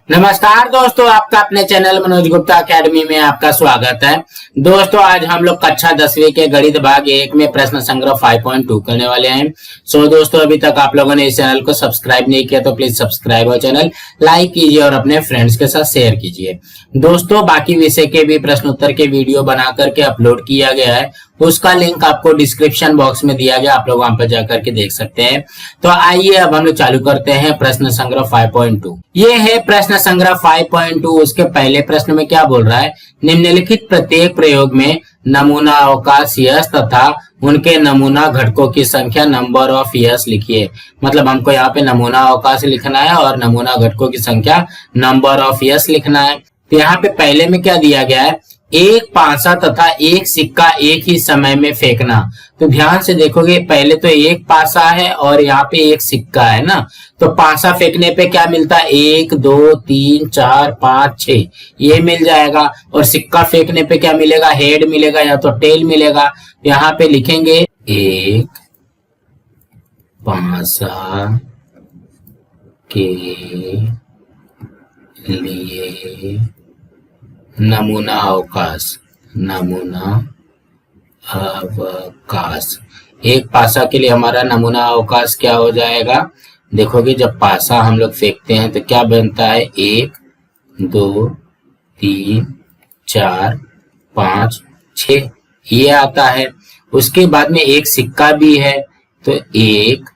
नमस्कार दोस्तों, आपका अपने चैनल मनोज गुप्ता एकेडमी में आपका स्वागत है। दोस्तों, आज हम लोग कक्षा 10वीं के गणित भाग 1 में प्रश्न संग्रह 5.2 करने वाले हैं। दोस्तों, अभी तक आप लोगों ने इस चैनल को सब्सक्राइब नहीं किया तो प्लीज सब्सक्राइब और चैनल लाइक कीजिए और अपने फ्रेंड्स के साथ शेयर कीजिए। दोस्तों, बाकी विषय के भी प्रश्न उत्तर के वीडियो बना करके अपलोड किया गया है, उसका लिंक आपको डिस्क्रिप्शन बॉक्स में दिया गया, आप लोग वहां पर जाकर के देख सकते हैं। तो आइए अब हम लोग चालू करते हैं प्रश्न संग्रह 5.2। ये है प्रश्न संग्रह 5.2। उसके पहले प्रश्न में क्या बोल रहा है, निम्नलिखित प्रत्येक प्रयोग में नमूना अवकाश यस तथा उनके नमूना घटकों की संख्या नंबर ऑफ यस लिखिए। मतलब हमको यहाँ पे नमूना अवकाश लिखना है और नमूना घटकों की संख्या नंबर ऑफ यस लिखना है। तो यहाँ पे पहले में क्या दिया गया है, एक पासा तथा एक सिक्का एक ही समय में फेंकना। तो ध्यान से देखोगे, पहले तो एक पासा है और यहाँ पे एक सिक्का है ना। तो पासा फेंकने पे क्या मिलता है, 1 2 3 4 5 6 ये मिल जाएगा। और सिक्का फेंकने पे क्या मिलेगा, हेड मिलेगा या तो टेल मिलेगा। यहाँ पे लिखेंगे एक पासा के लिए नमूना अवकाश, नमूना अवकाश। एक पासा के लिए हमारा नमूना अवकाश क्या हो जाएगा, देखोगे जब पासा हम लोग फेंकते हैं तो क्या बनता है, 1 2 3 4 5 6 ये आता है। उसके बाद में एक सिक्का भी है, तो एक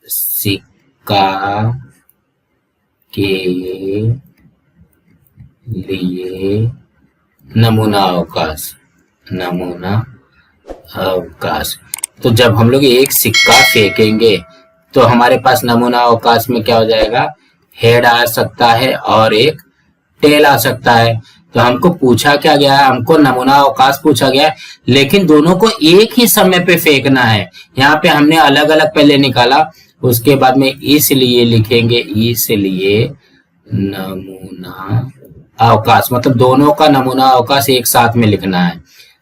सिक्का के लिए नमूना अवकाश, नमूना अवकाश। तो जब हम लोग एक सिक्का फेंकेंगे तो हमारे पास नमूना अवकाश में क्या हो जाएगा, हेड आ सकता है और एक टेल आ सकता है। तो हमको पूछा क्या गया है, हमको नमूना अवकाश पूछा गया है, लेकिन दोनों को एक ही समय पे फेंकना है। यहाँ पे हमने अलग अलग पहले निकाला, उसके बाद में इसलिए लिखेंगे, इसलिए नमूना अवकाश, मतलब दोनों का नमूना अवकाश एक साथ में लिखना है।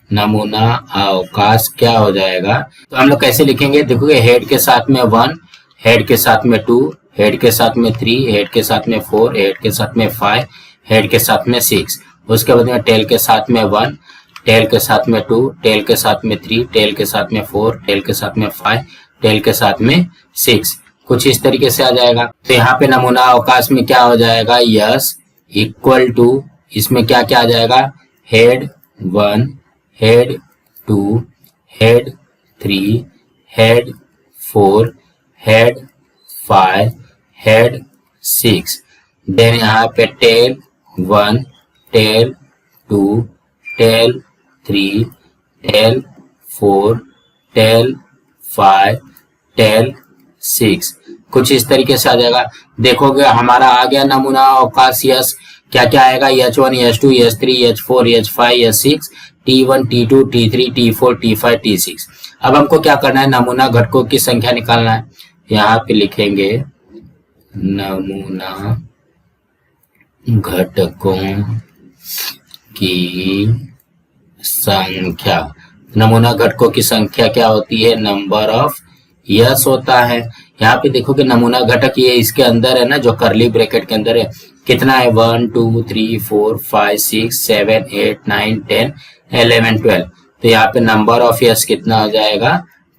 नमूना अवकाश क्या हो जाएगा, तो हम लोग कैसे लिखेंगे, देखोगे हेड के साथ में 1, हेड के साथ में 2, हेड के साथ में 3, हेड के साथ में 4, हेड के साथ में 5, हेड के साथ में 6। उसके बाद में टेल के साथ में 1, टेल के साथ में 2, टेल के साथ में 3, टेल के साथ में 4, टेल के साथ में 5, टेल के साथ में 6। कुछ इस तरीके से आ जाएगा। तो यहाँ पे नमूना अवकाश में क्या हो जाएगा, यस इक्वल टू, इसमें क्या क्या आ जाएगा, head 1, head 2, head 3, head 4, head 5, head 6। Then यहाँ पे tail 1, tail 2, tail 3, tail 4, tail 5, tail 6। कुछ इस तरीके से आ जाएगा। देखोगे हमारा आ गया नमूना अवकाश यस, क्या क्या आएगा, H1 H2 H3 H4 H5 H6 T1 T2 T3 T4 T5 T6। अब हमको क्या करना है, नमूना घटकों की संख्या निकालना है। यहाँ पे लिखेंगे नमूना घटकों की संख्या। नमूना घटकों की संख्या क्या होती है, नंबर ऑफ यस होता है। यहाँ पे देखोगे नमूना घटक ये इसके अंदर है ना, जो करली ब्रैकेट के अंदर है, कितना है, 1 2 3 4 5 6 7 8 9 10 11 12। तो यहाँ पे नंबर ऑफ यस कितना हो जाएगा,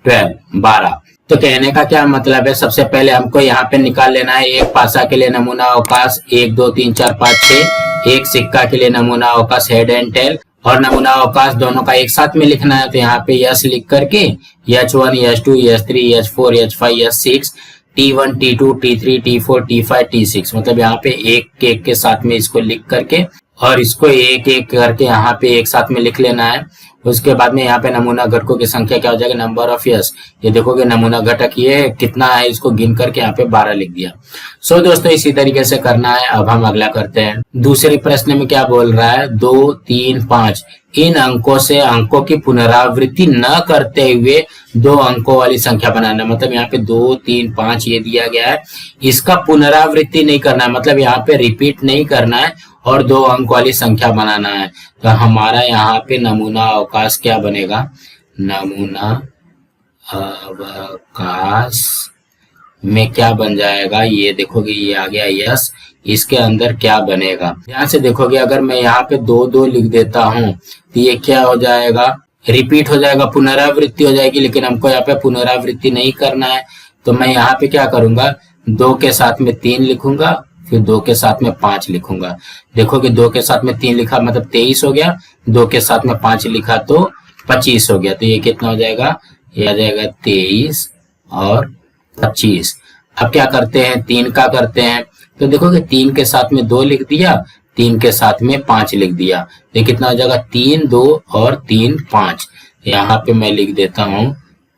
12। तो कहने का क्या मतलब है, सबसे पहले हमको यहाँ पे निकाल लेना है एक पासा के लिए नमूना अवकाश 1 2 3 4 5 6, एक सिक्का के लिए नमूना अवकाश हेड एंड टेल, और नमूना अवकाश दोनों का एक साथ में लिखना है। तो यहाँ पे यस लिख करके H1 H2 H3 H4 H5 H6 T1 T2 T3 T4 T5 T6, मतलब यहाँ पे एक एक के साथ में इसको लिख करके और इसको एक एक करके यहाँ पे एक साथ में लिख लेना है। उसके बाद में यहाँ पे नमूना घटकों की संख्या क्या हो जाएगा, नंबर ऑफ यस। ये देखोगे नमूना घटक ये कितना है, इसको गिन करके यहाँ पे 12 लिख दिया। दोस्तों, इसी तरीके से करना है। अब हम अगला करते हैं। दूसरे प्रश्न में क्या बोल रहा है, 2 3 5 इन अंकों से अंकों की पुनरावृत्ति न करते हुए 2 अंकों वाली संख्या बनाना। मतलब यहाँ पे 2 3 5 ये दिया गया है, इसका पुनरावृत्ति नहीं करना है, मतलब यहाँ पे रिपीट नहीं करना है और 2 अंक वाली संख्या बनाना है। तो हमारा यहाँ पे नमूना अवकाश क्या बनेगा, नमूना अवकाश में क्या बन जाएगा, ये देखोगे ये आ गया यस। इसके अंदर क्या बनेगा, ध्यान से देखोगे, अगर मैं यहाँ पे 2 लिख देता हूँ तो ये क्या हो जाएगा, रिपीट हो जाएगा, पुनरावृत्ति हो जाएगी। लेकिन हमको यहाँ पे पुनरावृत्ति नहीं करना है, तो मैं यहाँ पे क्या करूंगा, 2 के साथ में 3 लिखूंगा, फिर 2 के साथ में 5 लिखूंगा। देखोगे 2 के साथ में 3 लिखा मतलब 23 हो गया, 2 के साथ में 5 लिखा तो 25 हो गया। तो ये कितना हो जाएगा, ये आ जाएगा 23 और 25। अब क्या करते हैं, 3 का करते हैं। तो देखोगे 3 के साथ में 2 लिख दिया, 3 के साथ में 5 लिख दिया, तो कितना हो जाएगा, 3 2 और 3 5। यहाँ पे मैं लिख देता हूँ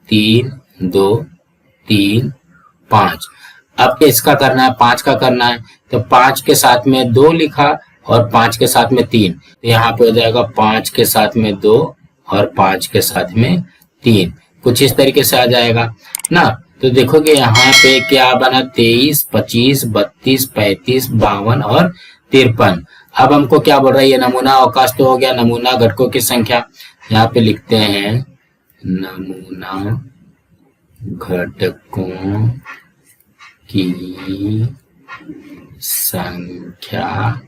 3 2 3 5। अब इसका करना है, 5 का करना है, तो 5 के साथ में 2 लिखा और 5 के साथ में 3, तो यहाँ पे हो जाएगा 5 के साथ में 2 और 5 के साथ में 3, कुछ इस तरीके से आ जाएगा ना। तो देखोगे यहाँ पे क्या बना, 23 25 32 35 52 और 53। अब हमको क्या बोल रहा है, ये नमूना अवकाश तो हो गया, नमूना घटकों की संख्या। यहाँ पे लिखते हैं नमूना घटकों की संख्या,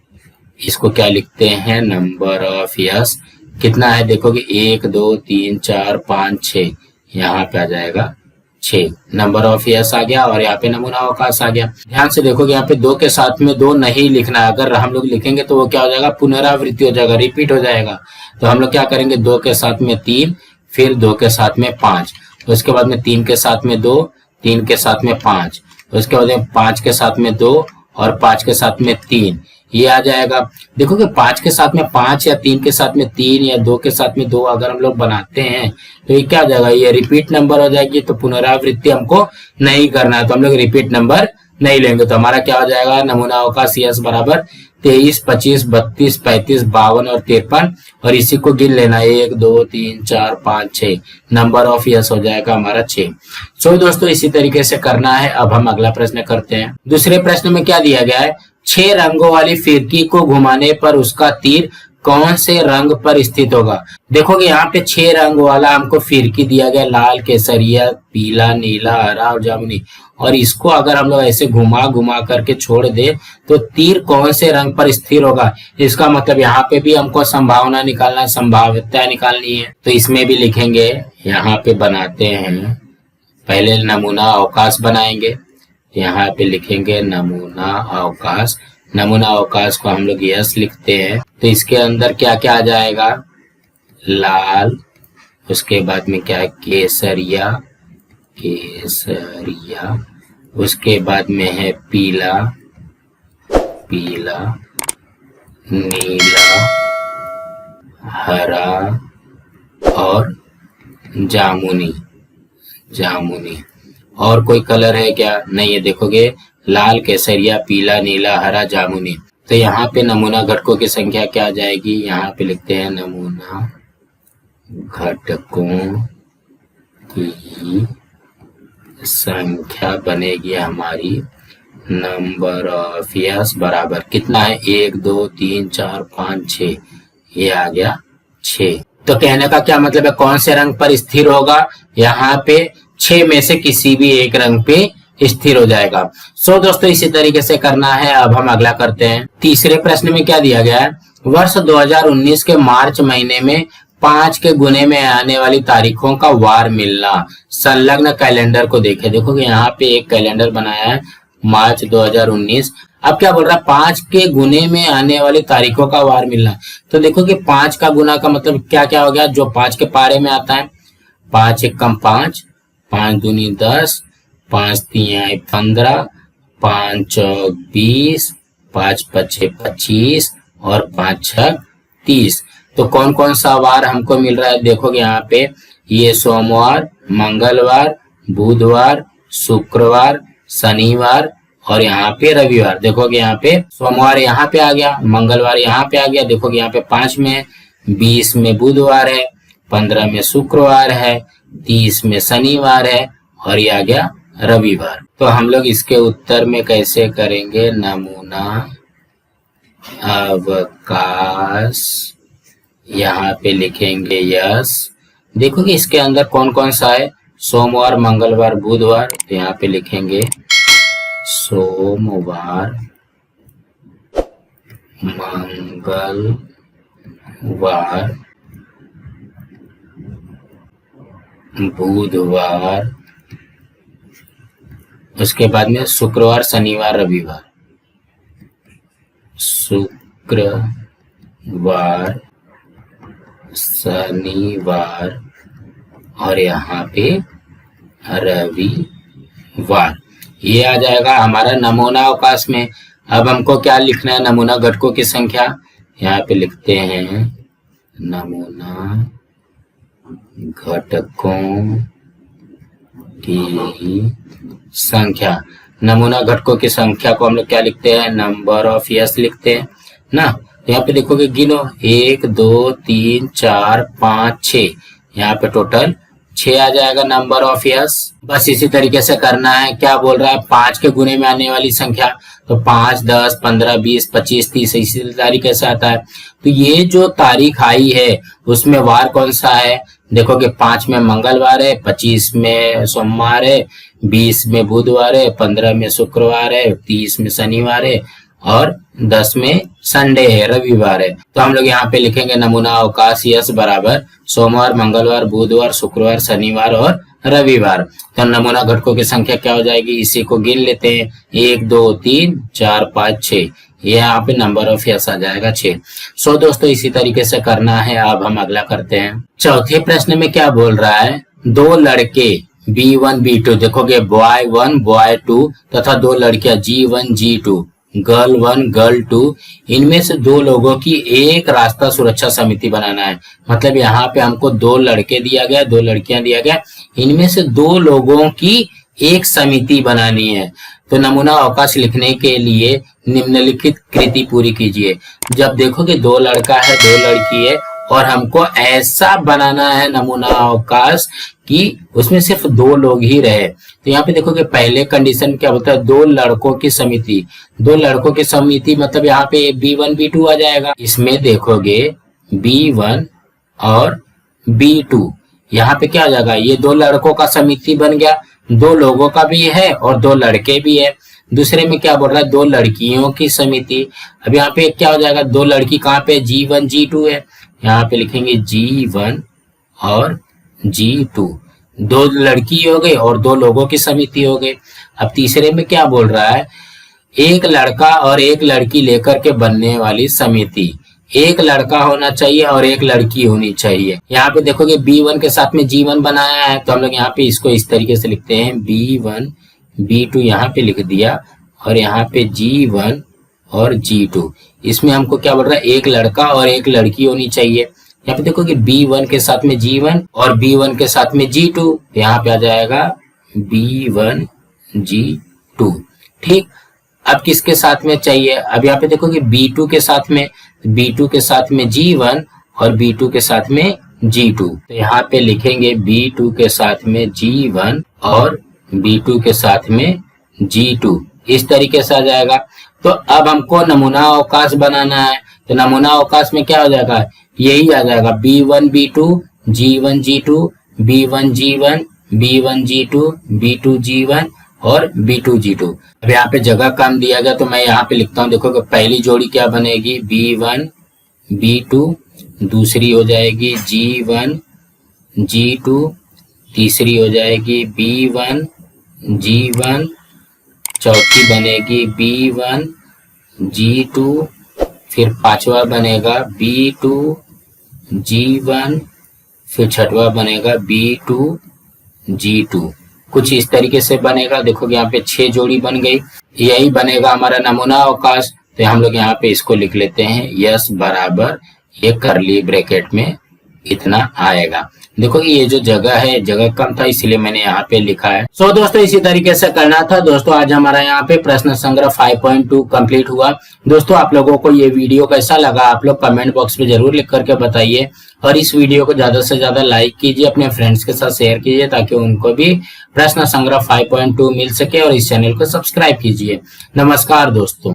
इसको क्या लिखते हैं, नंबर ऑफ यस। कितना है देखोगे, 1 2 3 4 5 6, यहाँ पे आ जाएगा 6, नंबर ऑफ यस आ गया और यहाँ पे नमूना अवकाश आ गया। ध्यान से देखोगे यहाँ पे 2 के साथ में 2 नहीं लिखना है, अगर हम लोग लिखेंगे तो वो क्या हो जाएगा, पुनरावृत्ति हो जाएगा, रिपीट हो जाएगा। तो हम लोग क्या करेंगे, 2 के साथ में 3, फिर 2 के साथ में 5, उसके बाद में 3 के साथ में 2, 3 के साथ में 5, उसके बाद में 5 के साथ में 2 और 5 के साथ में 3, ये आ जाएगा। देखोगे 5 के साथ में 5 या 3 के साथ में 3 या 2 के साथ में 2 अगर हम लोग बनाते हैं तो ये क्या हो जाएगा, ये रिपीट नंबर हो जाएगी। तो पुनरावृत्ति हमको नहीं करना है, तो हम लोग रिपीट नंबर नहीं लेंगे। तो हमारा क्या हो जाएगा, नमूना अवकाश यस बराबर 23 25 32 35 52 और 53, और इसी को गिन लेना, 1 2 3 4 5 6, नंबर ऑफ यस हो जाएगा हमारा 6। सो दोस्तों इसी तरीके से करना है। अब हम अगला प्रश्न करते हैं। दूसरे प्रश्न में क्या दिया गया है, 6 रंगों वाली फिरकी को घुमाने पर उसका तीर कौन से रंग पर स्थित होगा। देखोगे यहाँ पे 6 रंग वाला हमको फिरकी दिया गया, लाल केसरिया पीला नीला हरा और जामुनी, और इसको अगर हम लोग ऐसे घुमा घुमा करके छोड़ दे तो तीर कौन से रंग पर स्थिर होगा। इसका मतलब यहाँ पे भी हमको संभावना निकालना, संभाव्यता निकालनी है। तो इसमें भी लिखेंगे, यहाँ पे बनाते हैं, पहले नमूना अवकाश बनाएंगे, यहाँ पे लिखेंगे नमूना अवकाश। नमूना अवकाश को हम लोग यस लिखते हैं। तो इसके अंदर क्या क्या आ जाएगा, लाल, उसके बाद में क्या है केसरिया, केसरिया, उसके बाद में है पीला, पीला, नीला, हरा और जामुनी, जामुनी। और कोई कलर है क्या, नहीं है। देखोगे लाल केसरिया पीला नीला हरा जामुनी। तो यहाँ पे नमूना घटकों की संख्या क्या आ जाएगी, यहाँ पे लिखते हैं नमूना घटकों की संख्या बनेगी हमारी नंबर ऑफ यस बराबर कितना है, 1 2 3 4 5 6, ये आ गया 6। तो कहने का क्या मतलब है, कौन से रंग पर स्थिर होगा, यहाँ पे 6 में से किसी भी एक रंग पे स्थिर हो जाएगा। सो दोस्तों इसी तरीके से करना है। अब हम अगला करते हैं। तीसरे प्रश्न में क्या दिया गया है, वर्ष 2019 के मार्च महीने में 5 के गुने में आने वाली तारीखों का वार मिलना। संलग्न कैलेंडर को देखें, देखोगे यहाँ पे एक कैलेंडर बनाया है मार्च 2019। अब क्या बोल रहा है, 5 के गुने में आने वाली तारीखों का वार मिलना। तो देखो कि 5 का गुना का मतलब क्या क्या हो गया, जो 5 के पारे में आता है, 5 एकम 5, 5 दूनी 10, 5 तिहाई 15, 5 चौक 20, 5 पचे 25 और 5 छक 30। तो कौन कौन सा वार हमको मिल रहा है, देखोगे यहाँ पे ये सोमवार, मंगलवार, बुधवार, शुक्रवार, शनिवार और यहाँ पे रविवार। देखोगे यहाँ पे सोमवार यहाँ पे आ गया, मंगलवार यहाँ पे आ गया। देखोगे यहाँ पे 5 में, 20 में बुधवार है, 15 में शुक्रवार है, 30 में शनिवार है और ये आ गया रविवार। तो हम लोग इसके उत्तर में कैसे करेंगे, नमूना अवकाश यहाँ पे लिखेंगे यस। देखो कि इसके अंदर कौन कौन सा है, सोमवार मंगलवार बुधवार, तो यहाँ पे लिखेंगे सोमवार, मंगलवार, बुधवार, उसके बाद में शुक्रवार, शनिवार, रविवार, शुक्रवार, शनिवार और यहाँ पे रविवार। ये आ जाएगा हमारा नमूना अवकाश में। अब हमको क्या लिखना है, नमूना घटकों की संख्या। यहाँ पे लिखते हैं नमूना घटकों की संख्या। नमूना घटकों की संख्या को हम लोग क्या लिखते हैं, नंबर ऑफ यस लिखते हैं ना। यहाँ पे देखोगे गिनो 1 2 3 4 5 6, यहाँ पे टोटल 6 आ जाएगा नंबर ऑफ यस। बस इसी तरीके से करना है। क्या बोल रहा है, 5 के गुने में आने वाली संख्या, तो 5 10 15 20 25 30 इसी तरीके से आता है। तो ये जो तारीख आई है उसमें वार कौन सा है, देखोगे 5 में मंगलवार है, 25 में सोमवार है, 20 में बुधवार है, 15 में शुक्रवार है, 30 में शनिवार है और 10 में संडे है, रविवार है। तो हम लोग यहाँ पे लिखेंगे नमूना अवकाश यस बराबर सोमवार, मंगलवार, बुधवार, शुक्रवार, शनिवार और रविवार। तो नमूना घटकों की संख्या क्या हो जाएगी, इसी को गिन लेते हैं 1 2 3 4 5 6, ये यहाँ पे नंबर ऑफ यस आ जाएगा 6। सो दोस्तों इसी तरीके से करना है। अब हम अगला करते हैं। चौथे प्रश्न में क्या बोल रहा है, 2 लड़के B1 B2, देखोगे बॉय 1 बॉय 2 तथा 2 लड़कियां G1 G2, गर्ल 1 गर्ल 2, इनमें से 2 लोगों की एक रास्ता सुरक्षा समिति बनाना है। मतलब यहाँ पे हमको 2 लड़के दिया गया, 2 लड़कियां दिया गया, इनमें से 2 लोगों की एक समिति बनानी है। तो नमूना अवकाश लिखने के लिए निम्नलिखित कृति पूरी कीजिए। जब देखोगे 2 लड़का है 2 लड़की है और हमको ऐसा बनाना है नमूना अवकाश कि उसमें सिर्फ 2 लोग ही रहे, तो यहाँ पे देखोगे पहले कंडीशन क्या होता है, 2 लड़कों की समिति। 2 लड़कों की समिति मतलब यहाँ पे B1 B2 आ जाएगा। इसमें देखोगे B1 और B2, यहाँ पे क्या हो जाएगा, ये 2 लड़कों का समिति बन गया, 2 लोगों का भी है और 2 लड़के भी है। दूसरे में क्या बोल रहा है, 2 लड़कियों की समिति। अब यहाँ पे क्या हो जाएगा, 2 लड़की कहाँ पे, G1 G2 है, यहाँ पे लिखेंगे G1 और G2, 2 लड़की हो गई और 2 लोगों की समिति हो गई। अब तीसरे में क्या बोल रहा है, 1 लड़का और 1 लड़की लेकर के बनने वाली समिति। 1 लड़का होना चाहिए और 1 लड़की होनी चाहिए। यहाँ पे देखोगे B1 के साथ में G1 बनाया है, तो हम लोग यहाँ पे इसको इस तरीके से लिखते हैं B1 B2 यहाँ पे लिख दिया और यहाँ पे G1 और G2। इसमें हमको क्या बोल रहा है, 1 लड़का और 1 लड़की होनी चाहिए। यहाँ पे देखो कि B1 के साथ में G1 और B1 के साथ में G2, यहाँ पे आ जाएगा B1 G2। ठीक, अब किसके साथ में चाहिए, अब यहाँ पे देखो कि B2 के साथ में, B2 के साथ में G1 और B2 के साथ में G2, तो यहाँ पे लिखेंगे B2 के साथ में G1 और B2 के साथ में G2, इस तरीके से आ जाएगा। तो अब हमको नमूना अवकाश बनाना है, तो नमूना अवकाश में क्या हो जाएगा, यही आ जाएगा B1 B2 G1 G2 B1 G1 B1 G2 B2 G1 और B2 G2। अब यहाँ पे जगह कम दिया गया तो मैं यहाँ पे लिखता हूँ, देखो कि पहली जोड़ी क्या बनेगी, B1 B2, दूसरी हो जाएगी G1 G2, तीसरी हो जाएगी B1 G1, चौथी बनेगी B1 G2, फिर पांचवा बनेगा B2 G1, फिर छठवा बनेगा B2 G2, कुछ इस तरीके से बनेगा। देखोगे यहाँ पे 6 जोड़ी बन गई, यही बनेगा हमारा नमूना अवकाश। तो हम लोग यहाँ पे इसको लिख लेते हैं, यस बराबर ये करली ब्रैकेट में इतना आएगा। देखो ये जो जगह है, जगह कम था इसलिए मैंने यहाँ पे लिखा है। सो दोस्तों इसी तरीके से करना था। दोस्तों आज हमारा यहाँ पे प्रश्न संग्रह 5.2 कंप्लीट हुआ। दोस्तों आप लोगों को ये वीडियो कैसा लगा, आप लोग कमेंट बॉक्स में जरूर लिख करके बताइए और इस वीडियो को ज्यादा से ज्यादा लाइक कीजिए, अपने फ्रेंड्स के साथ शेयर कीजिए ताकि उनको भी प्रश्न संग्रह 5.2 मिल सके और इस चैनल को सब्सक्राइब कीजिए। नमस्कार दोस्तों।